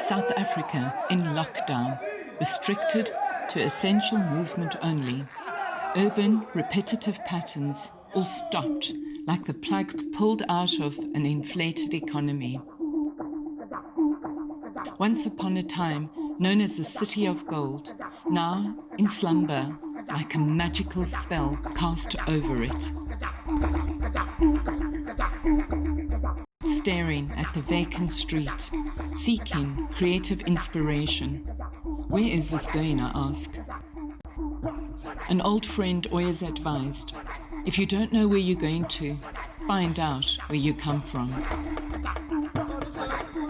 South Africa in lockdown, restricted to essential movement only. Urban, repetitive patterns all stopped like the plug pulled out of an inflated economy. Once upon a time, known as the City of Gold, now in slumber, like a magical spell cast over it. Staring at the vacant street, seeking creative inspiration. Where is this going, I ask? An old friend always advised, if you don't know where you're going to, find out where you come from.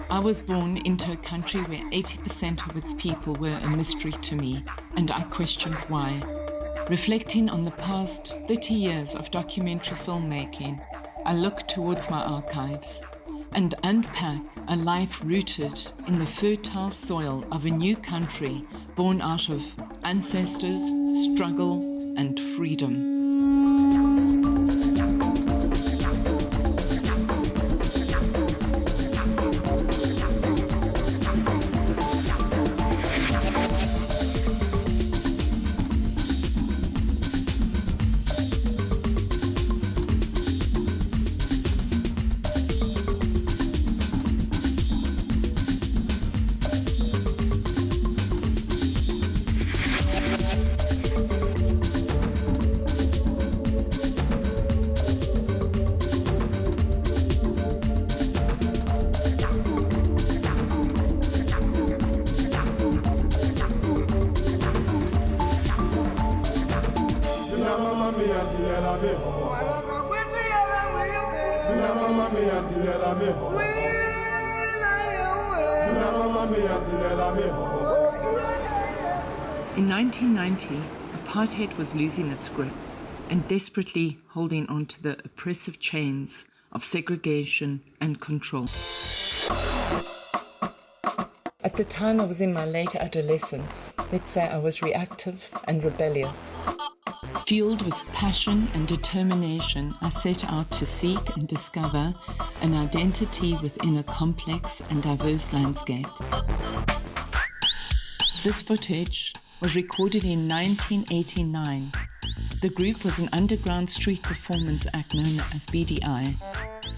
I was born into a country where 80% of its people were a mystery to me, and I questioned why. Reflecting on the past 30 years of documentary filmmaking, I look towards my archives and unpack a life rooted in the fertile soil of a new country born out of ancestors, struggle, and freedom. In 1990, apartheid was losing its grip and desperately holding on to the oppressive chains of segregation and control. At the time I was in my late adolescence, let's say I was reactive and rebellious. Fueled with passion and determination, I set out to seek and discover an identity within a complex and diverse landscape. This footage was recorded in 1989. The group was an underground street performance act known as BDI,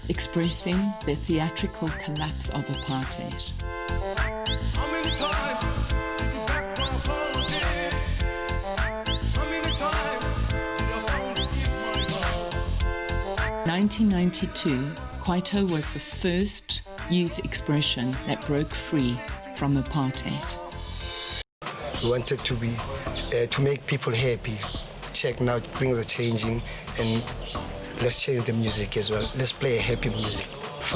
expressing the theatrical collapse of apartheid. 1992, Kwaito was the first youth expression that broke free from apartheid. We wanted to make people happy. Check now, things are changing, and let's change the music as well. Let's play a happy music.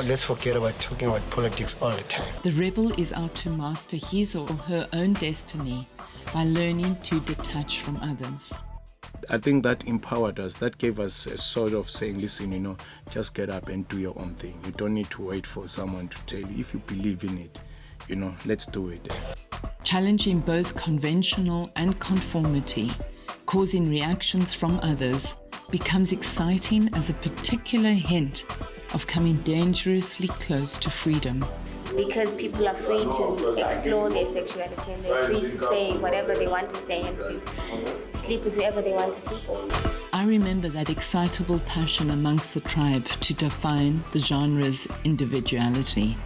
Let's forget about talking about politics all the time. The rebel is out to master his or her own destiny by learning to detach from others. I think that empowered us. That gave us a sort of saying, listen, just get up and do your own thing. You don't need to wait for someone to tell you. If you believe in it, let's do it. Challenging both conventional and conformity, causing reactions from others, becomes exciting as a particular hint of coming dangerously close to freedom. Because people are free to explore their sexuality and they're free to say whatever they want to say and to sleep with whoever they want to sleep with. I remember that excitable passion amongst the tribe to define the genre's individuality.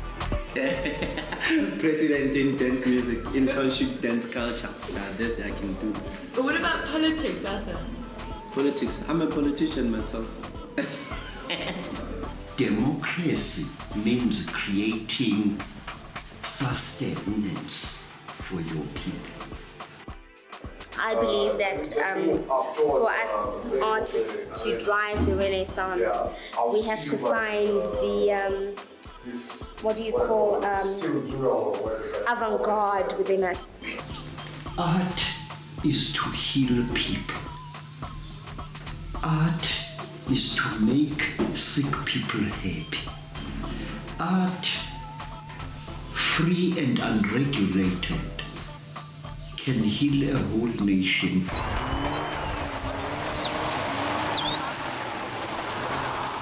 President in dance music, internship dance culture. That I can do. But what about politics, Arthur? Politics? I'm a politician myself. Democracy means creating sustenance for your people. I believe that for us artists to drive the Renaissance, we have to find the, avant-garde within us. Art is to heal people. Art is to make sick people happy. Art, free and unregulated, can heal a whole nation.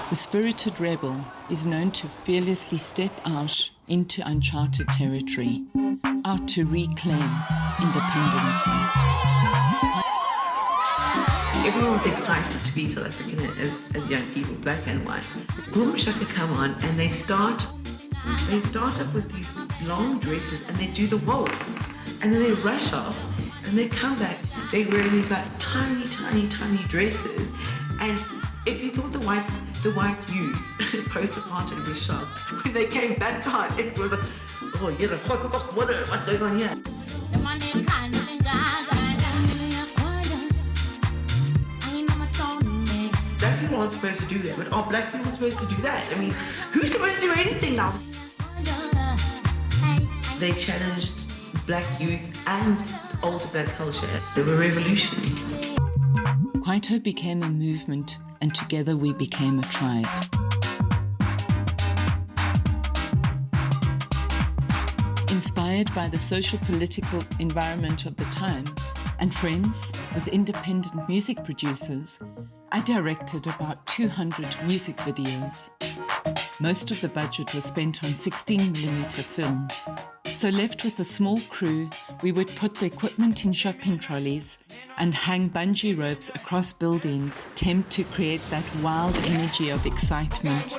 The spirited rebel is known to fearlessly step out into uncharted territory, out to reclaim independence. Everyone was excited to be South African as young people, black and white. Boom Shaka come on and they start up with these long dresses and they do the waltz. And then they rush off and they come back. They wear these like tiny dresses. And if you thought the white youth post-apartheid was shocked, when they came back on, it was oh yeah, what's going on here? Black people aren't supposed to do that, but are black people supposed to do that? I mean, who's supposed to do anything now? They challenged black youth and older black culture. They were revolutionary. Kwaito became a movement, and together we became a tribe. Inspired by the social-political environment of the time, and friends with independent music producers, I directed about 200 music videos. Most of the budget was spent on 16mm film. So left with a small crew, we would put the equipment in shopping trolleys and hang bungee ropes across buildings, attempt to create that wild energy of excitement.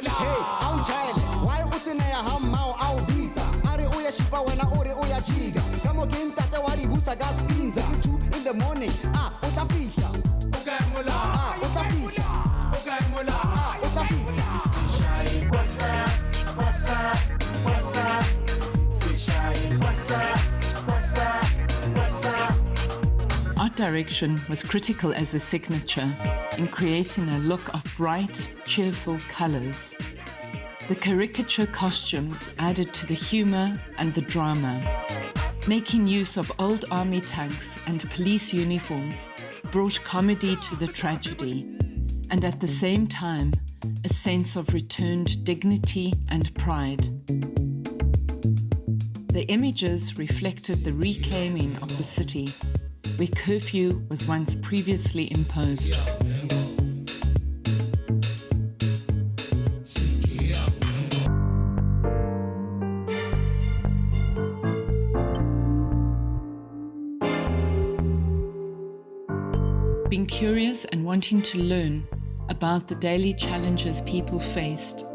Art direction was critical as a signature in creating a look of bright, cheerful colours. The caricature costumes added to the humour and the drama. Making use of old army tanks and police uniforms brought comedy to the tragedy, and at the same time, a sense of returned dignity and pride. The images reflected the reclaiming of the city, where curfew was once previously imposed. Being curious and wanting to learn about the daily challenges people faced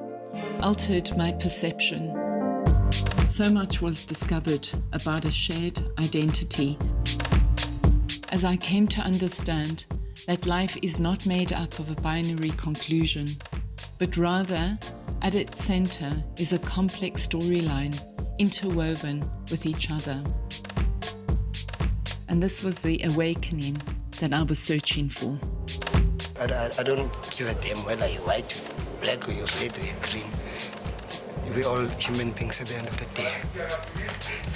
altered my perception. So much was discovered about a shared identity, as I came to understand that life is not made up of a binary conclusion, but rather, at its center is a complex storyline interwoven with each other. And this was the awakening that I was searching for. I don't give a damn whether you're white, black, or you're red, or you're green. We're all human beings at the end of the day.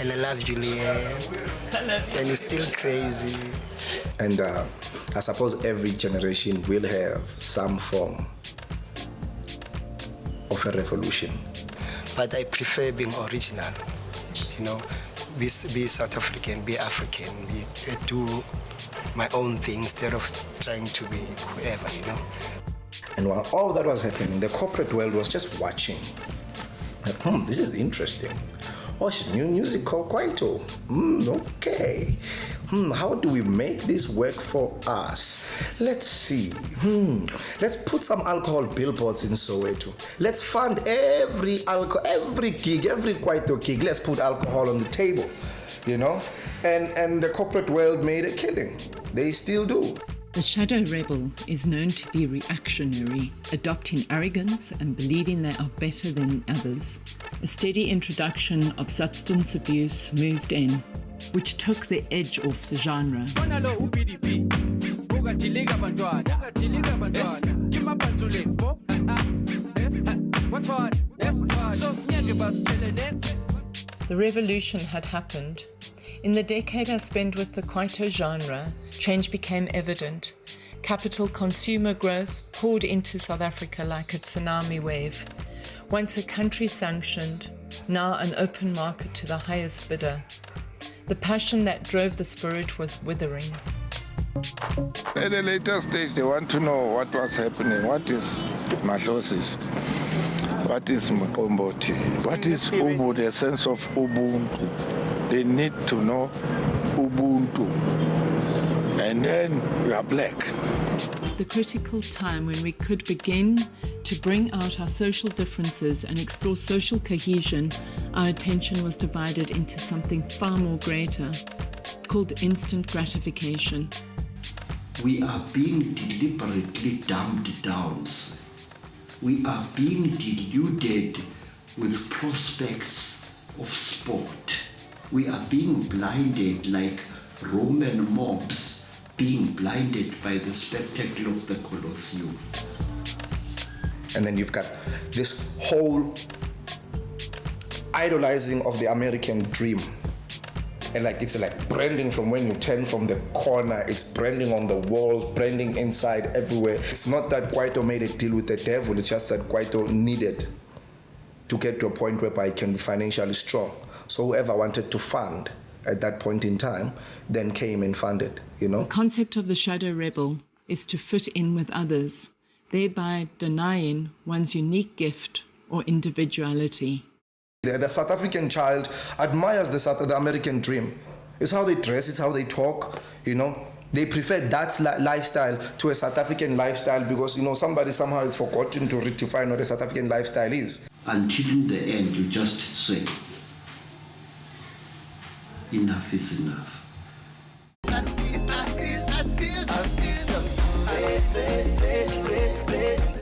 And I love Julianne. I love you. And you're still crazy. And I suppose every generation will have some form of a revolution. But I prefer being original, you know, be South African, be African, do my own thing instead of trying to be whoever, you know. And while all that was happening, the corporate world was just watching. Like, this is interesting. Oh, new music called Kwaito. Okay. How do we make this work for us? Let's see. Let's put some alcohol billboards in Soweto. Let's fund every gig, every Kwaito gig. Let's put alcohol on the table, you know? And the corporate world made a killing. They still do. The shadow rebel is known to be reactionary, adopting arrogance and believing they are better than others. A steady introduction of substance abuse moved in, which took the edge off the genre. The revolution had happened. In the decade I spent with the Kwaito genre, change became evident. Capital consumer growth poured into South Africa like a tsunami wave. Once a country sanctioned, now an open market to the highest bidder. The passion that drove the spirit was withering. At a later stage, they want to know what was happening. What is Mahlosis? What is Mkomboti? What is Ubu, the sense of Ubuntu? They need to know Ubuntu. And then you are black. The critical time when we could begin to bring out our social differences and explore social cohesion, our attention was divided into something far more greater, called instant gratification. We are being deliberately dumbed down. We are being deluded with prospects of sport. We are being blinded like Roman mobs being blinded by the spectacle of the Colosseum. And then you've got this whole idolizing of the American dream. And like it's like branding from when you turn from the corner, it's branding on the walls, branding inside everywhere. It's not that Kwaito made a deal with the devil, it's just that Kwaito needed to get to a point whereby he can be financially strong. So whoever wanted to fund at that point in time then came and funded, you know. The concept of the shadow rebel is to fit in with others, thereby denying one's unique gift or individuality. The South African child admires the American dream. It's how they dress, it's how they talk, you know. They prefer that lifestyle to a South African lifestyle because, you know, somebody somehow has forgotten to redefine what a South African lifestyle is. Until in the end, you just say, enough is enough.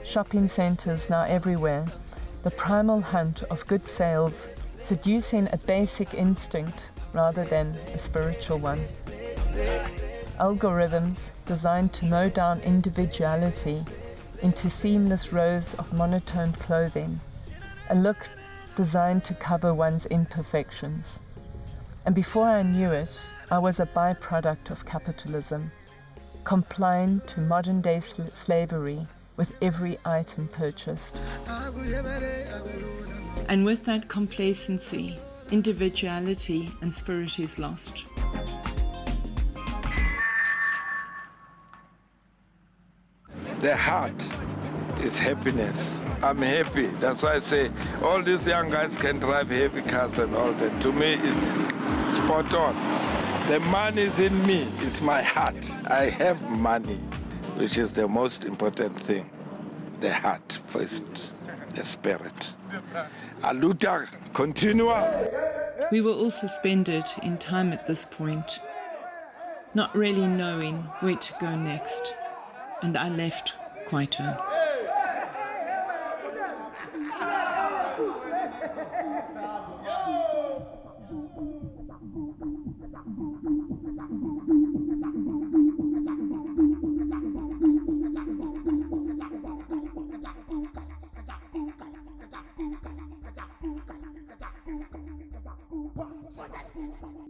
Shopping centres now everywhere, the primal hunt of good sales, seducing a basic instinct rather than a spiritual one. Algorithms designed to mow down individuality into seamless rows of monotone clothing, a look designed to cover one's imperfections. And before I knew it, I was a byproduct of capitalism, complying to modern-day slavery with every item purchased. And with that complacency, individuality and spirit is lost. The heart is happiness. I'm happy. That's why I say all these young guys can drive heavy cars and all that. To me, it's spot on. The money is in me. It's my heart. I have money, which is the most important thing. The heart first, the spirit. Aluta, continua. We were all suspended in time at this point, not really knowing where to go next. And I left Kwaito. One,